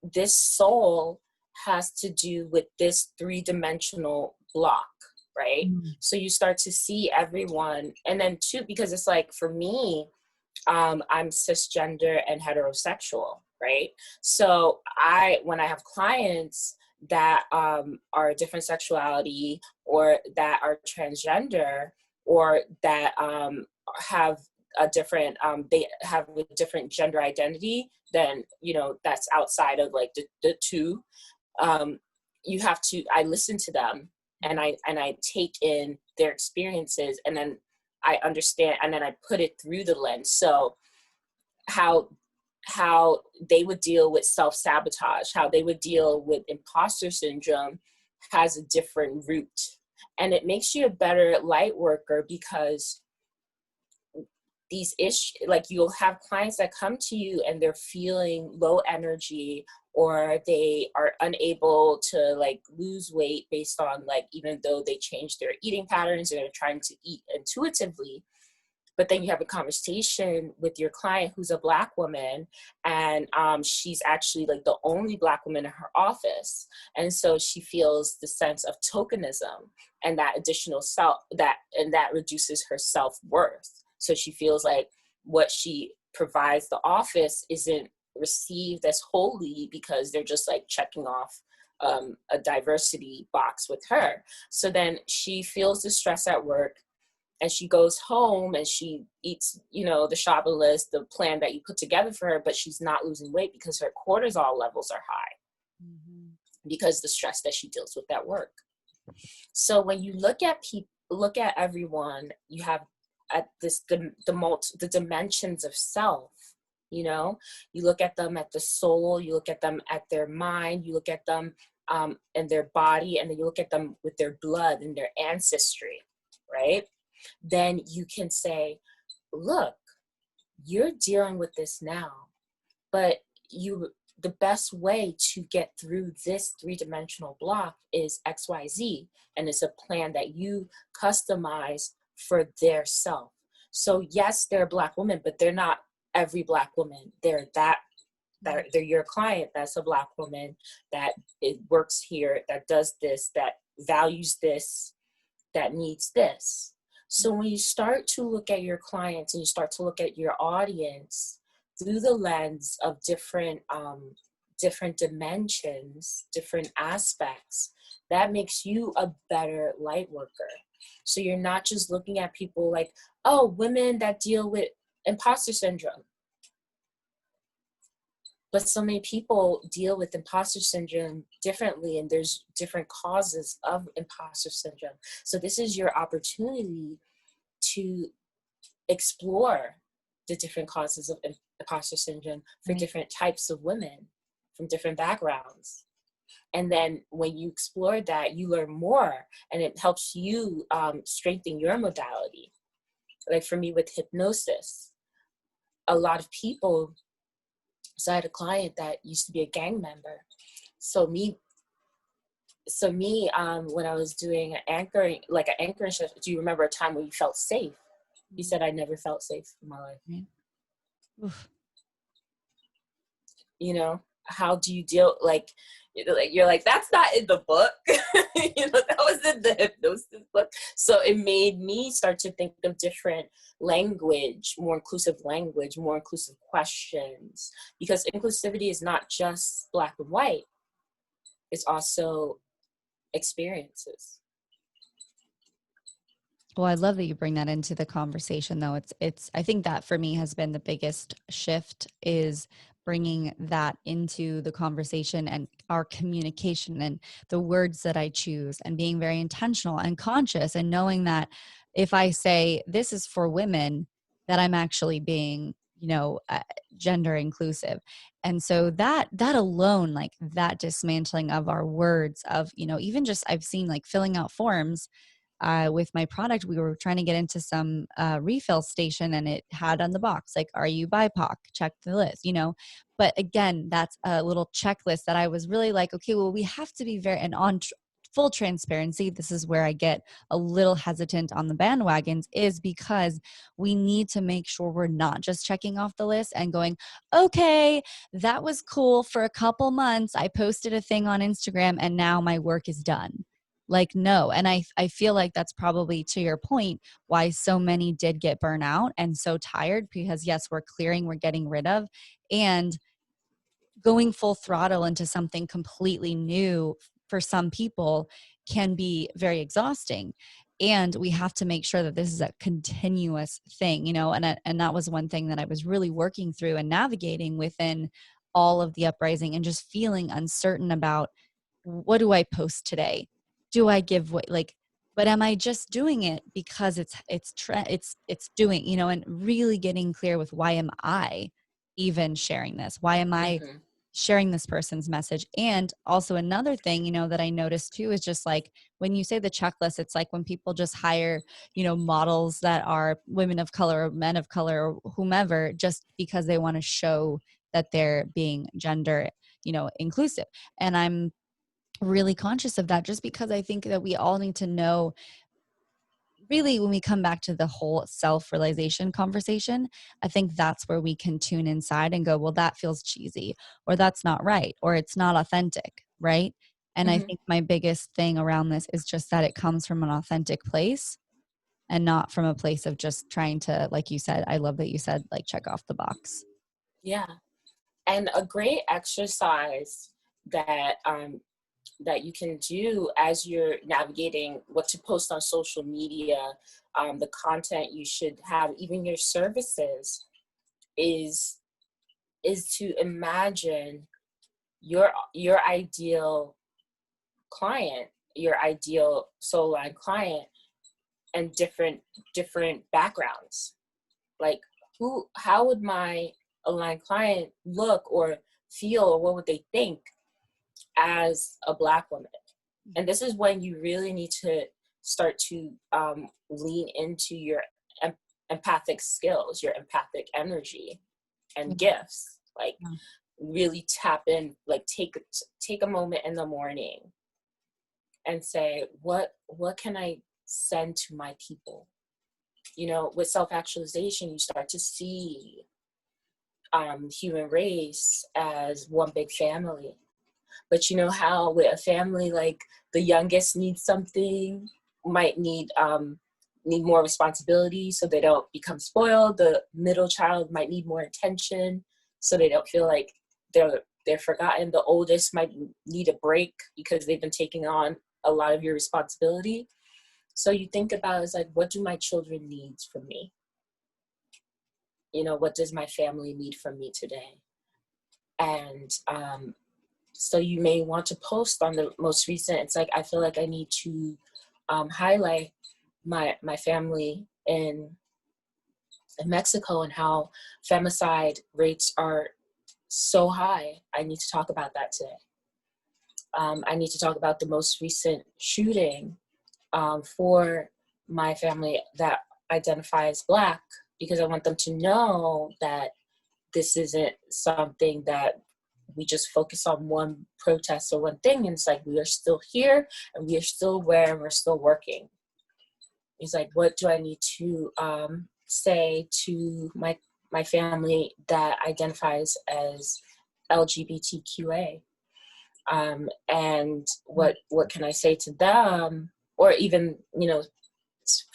this soul has to do with this 3-dimensional block, right? So you start to see everyone, and then too, because it's like for me, I'm cisgender and heterosexual, right? So when I have clients that are a different sexuality or that are transgender or that have a different they have a different gender identity, then you know that's outside of like the two. You have to, I listen to them and I take in their experiences, and then I understand, and then I put it through the lens. So how they would deal with self-sabotage, how they would deal with imposter syndrome has a different root. And it makes you a better light worker because these issues, like you'll have clients that come to you and they're feeling low energy, or they are unable to like lose weight based on like, even though they changed their eating patterns and they're trying to eat intuitively. But then you have a conversation with your client who's a Black woman, and she's actually like the only Black woman in her office. And so she feels the sense of tokenism and that additional and that reduces her self-worth. So she feels like what she provides the office isn't received as wholly because they're just like checking off a diversity box with her. So then she feels the stress at work, and she goes home and she eats, you know, the shopping list, the plan that you put together for her, but she's not losing weight because her cortisol levels are high because the stress that she deals with at work. So when you look at everyone, you have at the dimensions of self. You know, you look at them at the soul, you look at them at their mind, you look at them in their body, and then you look at them with their blood and their ancestry, right? Then you can say, look, you're dealing with this now, but the best way to get through this 3-dimensional block is XYZ, and it's a plan that you customize for their self. So yes, they're a Black woman, but they're not every Black woman. They're your client that's a Black woman that it works here, that does this, that values this, that needs this. So when you start to look at your clients and you start to look at your audience through the lens of different dimensions, different aspects, that makes you a better light worker. So you're not just looking at people like, oh, women that deal with imposter syndrome. But so many people deal with imposter syndrome differently, and there's different causes of imposter syndrome. So this is your opportunity to explore the different causes of imposter syndrome for different types of women from different backgrounds. And then when you explore that, you learn more, and it helps you strengthen your modality. Like for me with hypnosis, a lot of people, so I had a client that used to be a gang member. So me, when I was doing an anchoring shift, do you remember a time when you felt safe? You said, I never felt safe in my life. Oof. You know? how do you deal, like you're like, that's not in the book. That was in the hypnosis book. So it made me start to think of different language, more inclusive questions, because inclusivity is not just black and white. It's also experiences. Well, I love that you bring that into the conversation, though. I think that for me has been the biggest shift, is bringing that into the conversation and our communication and the words that I choose, and being very intentional and conscious, and knowing that if I say this is for women, that I'm actually being, gender inclusive. And so that alone, like that dismantling of our words, of, even just, I've seen like filling out forms with my product. We were trying to get into some refill station, and it had on the box, like, are you BIPOC? Check the list, But again, that's a little checklist that I was really like, okay, well, we have to be very, and on full transparency, this is where I get a little hesitant on the bandwagons, is because we need to make sure we're not just checking off the list and going, okay, that was cool for a couple months. I posted a thing on Instagram and now my work is done. Like, no. And I feel like that's probably, to your point, why so many did get burnout and so tired, because yes, we're clearing, we're getting rid of, and going full throttle into something completely new for some people can be very exhausting. And we have to make sure that this is a continuous thing, and that was one thing that I was really working through and navigating within all of the uprising, and just feeling uncertain about, what do I post today? Do I give what, like, but am I just doing it because it's doing, and really getting clear with, why am I even sharing this? Why am I Mm-hmm. sharing this person's message? And also another thing, that I noticed too, is just like, when you say the checklist, it's like when people just hire, models that are women of color or men of color or whomever, just because they want to show that they're being gender, inclusive. And I'm really conscious of that, just because I think that we all need to know, really, when we come back to the whole self-realization conversation, I think that's where we can tune inside and go, well, that feels cheesy, or that's not right, or it's not authentic, right? And I Mm-hmm. think my biggest thing around this is just that it comes from an authentic place, and not from a place of just trying to, like you said, I love that you said, like, check off the box. Yeah. And a great exercise that that you can do as you're navigating what to post on social media, the content you should have, even your services, is to imagine your ideal client, your ideal soul line client, and different backgrounds. Like, how would my aligned client look or feel, or what would they think as a Black woman? And this is when you really need to start to lean into your empathic skills, your empathic energy and gifts. Like, Yeah. really tap in, like take a moment in the morning and say, what can I send to my people? With self-actualization, you start to see human race as one big family. But you know how with a family, like, the youngest needs something, might need more responsibility so they don't become spoiled. The middle child might need more attention so they don't feel like they're forgotten. The oldest might need a break because they've been taking on a lot of your responsibility. So you think about, it's like, what do my children need from me? What does my family need from me today? And so you may want to post on the most recent. It's like, I feel like I need to highlight my family in Mexico, and how femicide rates are so high. I need to talk about that today. I need to talk about the most recent shooting for my family that identify as Black, because I want them to know that this isn't something that we just focus on one protest or one thing. And it's like, we are still here, and we are still aware, and we're still working. It's like, what do I need to say to my family that identifies as LGBTQA. And what can I say to them? Or even,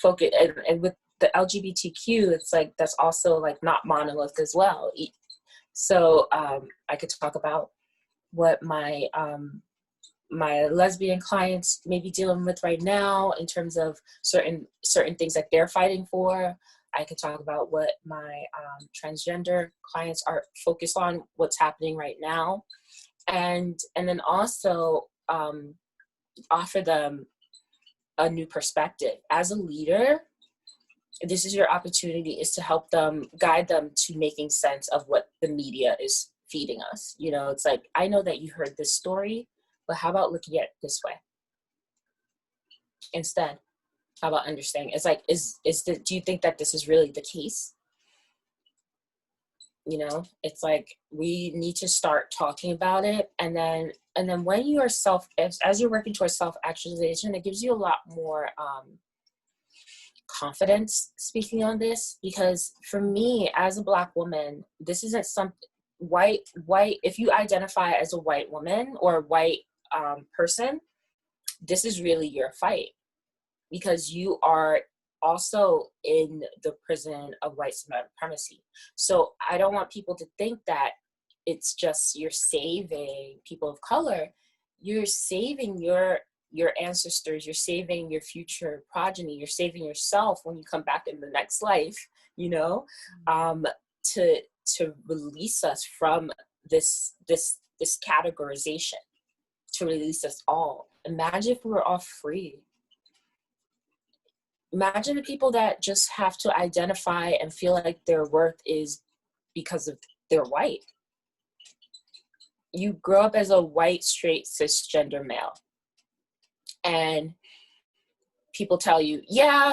focus, and with the LGBTQ, it's like, that's also like not monolith as well. So I could talk about what my lesbian clients may be dealing with right now in terms of certain things that they're fighting for. I could talk about what my transgender clients are focused on, what's happening right now, and then also offer them a new perspective. As a leader, this is your opportunity, is to help them, guide them to making sense of what the media is feeding us. It's like, I know that you heard this story, but how about looking at it this way instead? How about understanding? It's like, do you think that this is really the case? It's like, we need to start talking about it. And then when you are as you're working towards self-actualization, it gives you a lot more confidence speaking on this. Because for me, as a Black woman, this isn't something white, if you identify as a white woman or a white person, this is really your fight, because you are also in the prison of white supremacy. So I don't want people to think that it's just you're saving people of color. You're saving your ancestors, you're saving your future progeny, you're saving yourself when you come back in the next life, to release us from this categorization, to release us all. Imagine if we were all free. Imagine the people that just have to identify and feel like their worth is because of they're white. You grow up as a white, straight, cisgender male, and people tell you, yeah,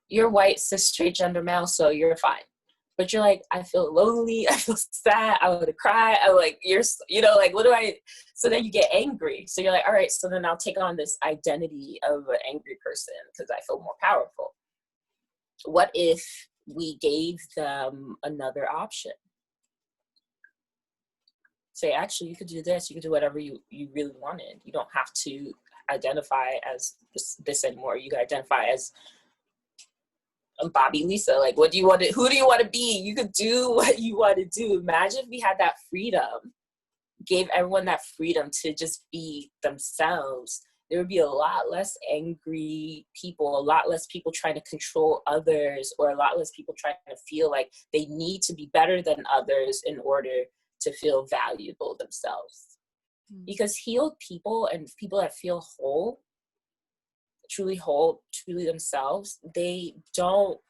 you're white, cis, straight, gender male, so you're fine. But you're like, I feel lonely, I feel sad, I want to cry, I'm like, what do I, so then you get angry. So you're like, all right, so then I'll take on this identity of an angry person because I feel more powerful. What if we gave them another option? Say, actually, you could do this, you could do whatever you really wanted. You don't have to identify as this anymore. You can identify as Bobby Lisa. Like, who do you want to be? You could do what you want to do. Imagine if we had that freedom, gave everyone that freedom to just be themselves. There would be a lot less angry people, a lot less people trying to control others, or a lot less people trying to feel like they need to be better than others in order to feel valuable themselves. Because healed people and people that feel whole, truly themselves, they don't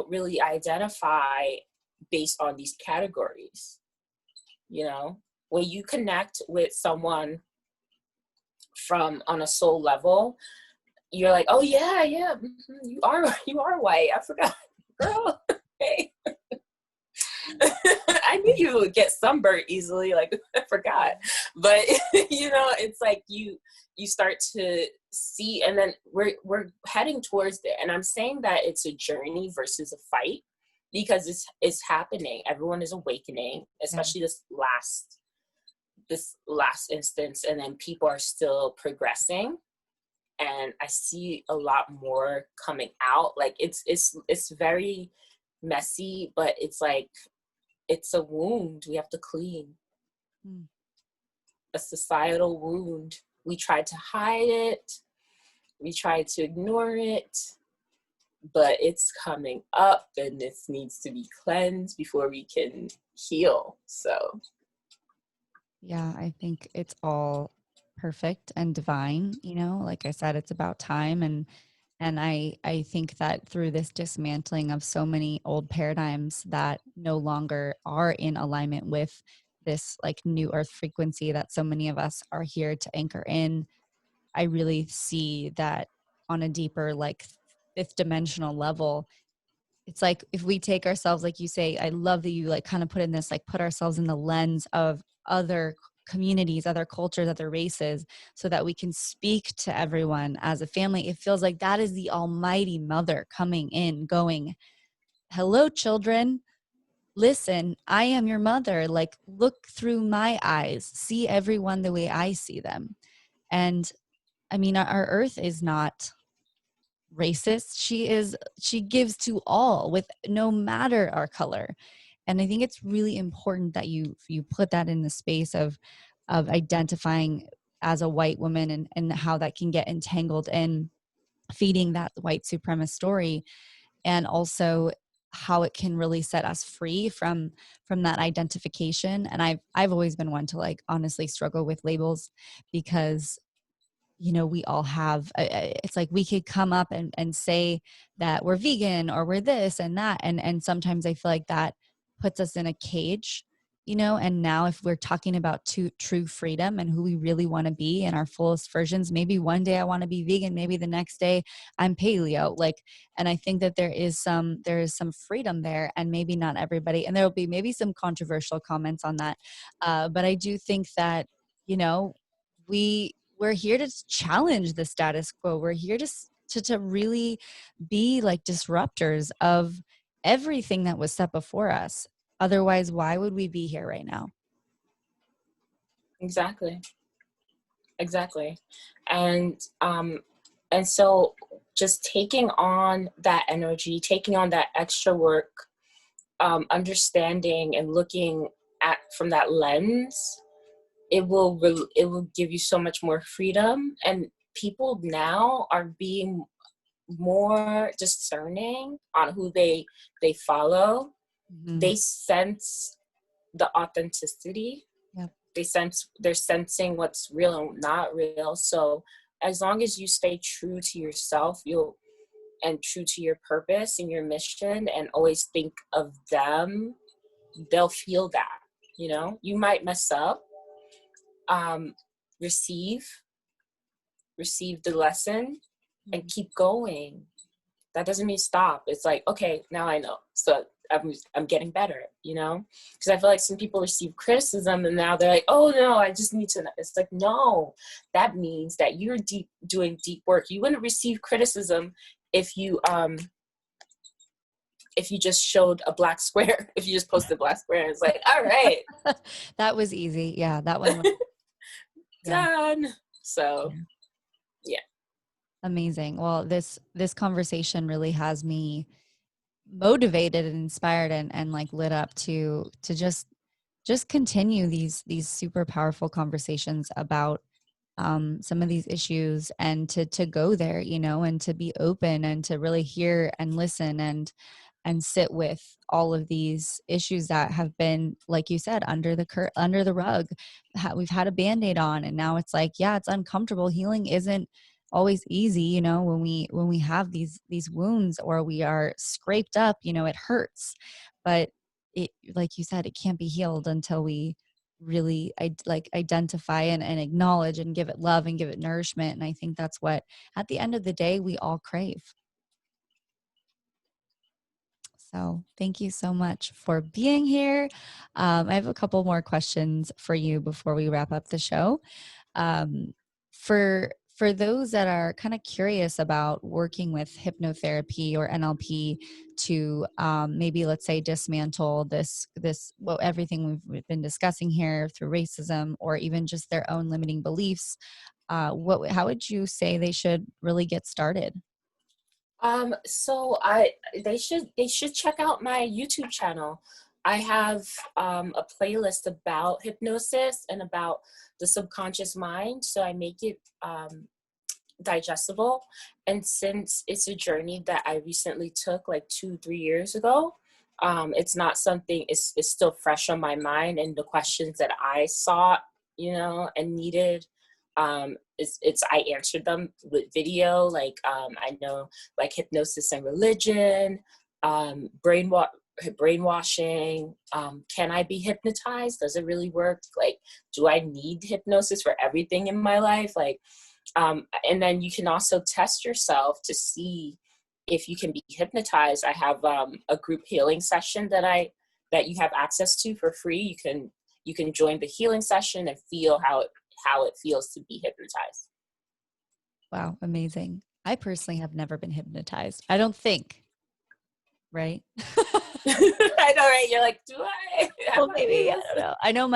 really identify based on these categories. When you connect with someone on a soul level, you're like, oh yeah, you are white. I forgot, girl. Hey. I knew you would get sunburned easily. Like, I forgot. But it's like you start to see, and then we're heading towards it. And I'm saying that it's a journey versus a fight, because it's happening. Everyone is awakening, especially this last instance, and then people are still progressing. And I see a lot more coming out. Like, it's very messy, but it's like, it's a wound we have to clean. A societal wound. We tried to hide it. We tried to ignore it, but it's coming up, and this needs to be cleansed before we can heal. So yeah, I think it's all perfect and divine, like I said, it's about time. And I think that through this dismantling of so many old paradigms that no longer are in alignment with this like new earth frequency that so many of us are here to anchor in, I really see that on a deeper, like fifth dimensional level. It's like, if we take ourselves, like you say, I love that you like kind of put in this, like put ourselves in the lens of other communities, other cultures, other races, so that we can speak to everyone as a family. It feels like that is the almighty mother coming in, going, hello, children. listen, I am your mother. Like, look through my eyes, see everyone the way I see them. And I mean, our earth is not racist. She gives to all with no matter our color. And I think it's really important that you put that in the space of identifying as a white woman, and how that can get entangled in feeding that white supremacist story, and also how it can really set us free from that identification. And I've always been one to, like, honestly struggle with labels, because we all have, it's like we could come up and say that we're vegan or we're this and that. And sometimes I feel like that puts us in a cage, and now if we're talking about true freedom and who we really want to be in our fullest versions, maybe one day I want to be vegan, maybe the next day I'm paleo, like, and I think that there is some freedom there, and maybe not everybody, and there will be maybe some controversial comments on that. But I do think that, we're here to challenge the status quo. We're here to really be like disruptors of everything that was set before us. Otherwise, why would we be here right now? Exactly. And so just taking on that energy, taking on that extra work, understanding and looking at from that lens, it will give you so much more freedom. And people now are being more discerning on who they follow. Mm-hmm. They sense the authenticity. Yep. They're sensing what's real and not real. So as long as you stay true to yourself, and true to your purpose and your mission, and always think of them, they'll feel that. You might mess up, receive the lesson, and keep going. That doesn't mean stop. It's like, okay, now I know, so I'm getting better, because I feel like some people receive criticism and now they're like, oh no, I just need to know. It's like, no, that means that you're doing deep work. You wouldn't receive criticism if you just showed a black square, if you just posted a black square. It's like, all right. That was easy. Yeah, that one was done. So yeah. Amazing. Well, this conversation really has me motivated and inspired, and like lit up to just continue these super powerful conversations about some of these issues, and to go there, and to be open, and to really hear and listen, and sit with all of these issues that have been, like you said, under the rug. We've had a Band-Aid on, and now it's like, yeah, it's uncomfortable. Healing isn't always easy, when we have these wounds, or we are scraped up, it hurts. But it, like you said, it can't be healed until we really identify and acknowledge and give it love and give it nourishment. And I think that's what, at the end of the day, we all crave. So thank you so much for being here. I have a couple more questions for you before we wrap up the show. For those that are kind of curious about working with hypnotherapy or NLP to maybe, let's say, dismantle this everything we've been discussing here through racism, or even just their own limiting beliefs, how would you say they should really get started? So they should check out my YouTube channel. I have a playlist about hypnosis and about the subconscious mind, so I make it digestible. And since it's a journey that I recently took like 2-3 years ago, it's not something, it's still fresh on my mind, and the questions that I sought, and needed, I answered them with video, like I know, like hypnosis and religion, brainwashing, can I be hypnotized, does it really work, like do I need hypnosis for everything in my life, like and then you can also test yourself to see if you can be hypnotized. I have a group healing session that you have access to for free. You can join the healing session and feel how it feels to be hypnotized. Wow, amazing. I personally have never been hypnotized. I don't think, right? I know, right? You're like, do I? Well, maybe, I don't know. I know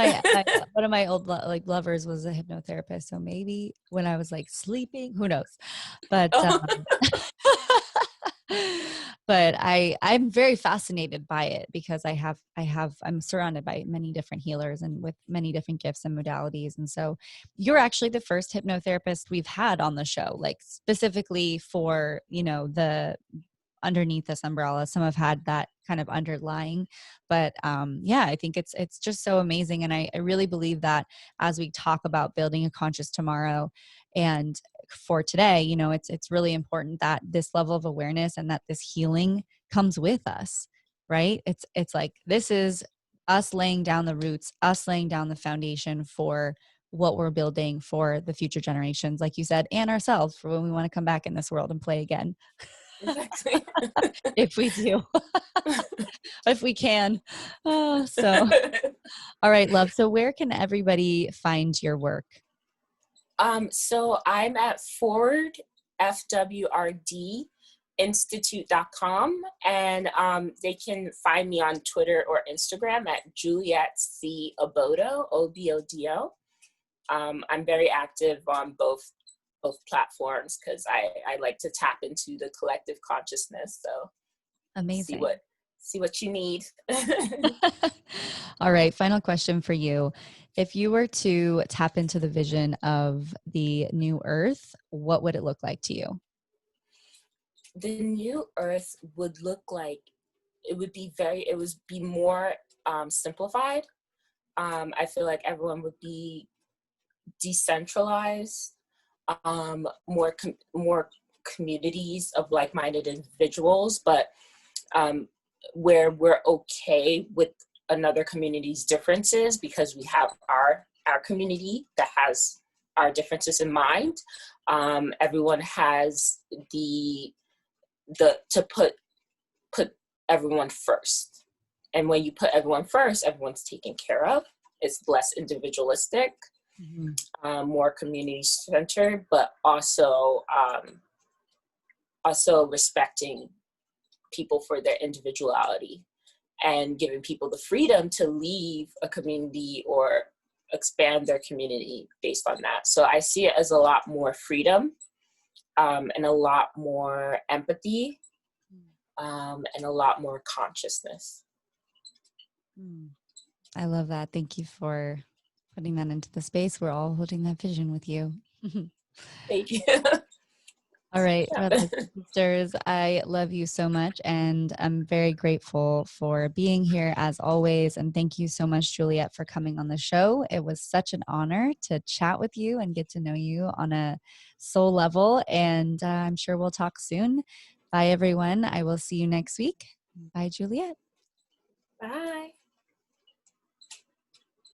one of my old lovers was a hypnotherapist, so maybe when I was like sleeping, who knows? But but I'm very fascinated by it because I'm surrounded by many different healers and with many different gifts and modalities. And so you're actually the first hypnotherapist we've had on the show, like specifically for, the underneath this umbrella. Some have had that kind of underlying, but yeah, I think it's just so amazing. And I really believe that as we talk about building a conscious tomorrow, and for today, it's really important that this level of awareness and that this healing comes with us, right? It's like, this is us laying down the roots, us laying down the foundation for what we're building for the future generations, like you said, and ourselves for when we want to come back in this world and play again. Exactly. If we do, if we can. So, all right, love. So where can everybody find your work? So I'm at forward FWRD institute.com, and they can find me on Twitter or Instagram at Juliet C. Obodo, Obodo. I'm very active on both platforms because I like to tap into the collective consciousness. So Amazing. See what you need. All right, final question for you. If you were to tap into the vision of the new earth, what would it look like to you? The new earth would look like, it would be more simplified. I feel like everyone would be decentralized, more communities of like-minded individuals, but where we're okay with another community's differences because we have our community that has our differences in mind. Everyone has the to put everyone first. And when you put everyone first, everyone's taken care of. It's less individualistic, more community centered, but also respecting people for their individuality and giving people the freedom to leave a community or expand their community based on that. So I see it as a lot more freedom, and a lot more empathy, and a lot more consciousness. I love that. Thank you for putting that into the space. We're all holding that vision with you. Thank you. All right, brothers and sisters, I love you so much, and I'm very grateful for being here as always. And thank you so much, Juliet, for coming on the show. It was such an honor to chat with you and get to know you on a soul level. And I'm sure we'll talk soon. Bye, everyone. I will see you next week. Bye, Juliet. Bye.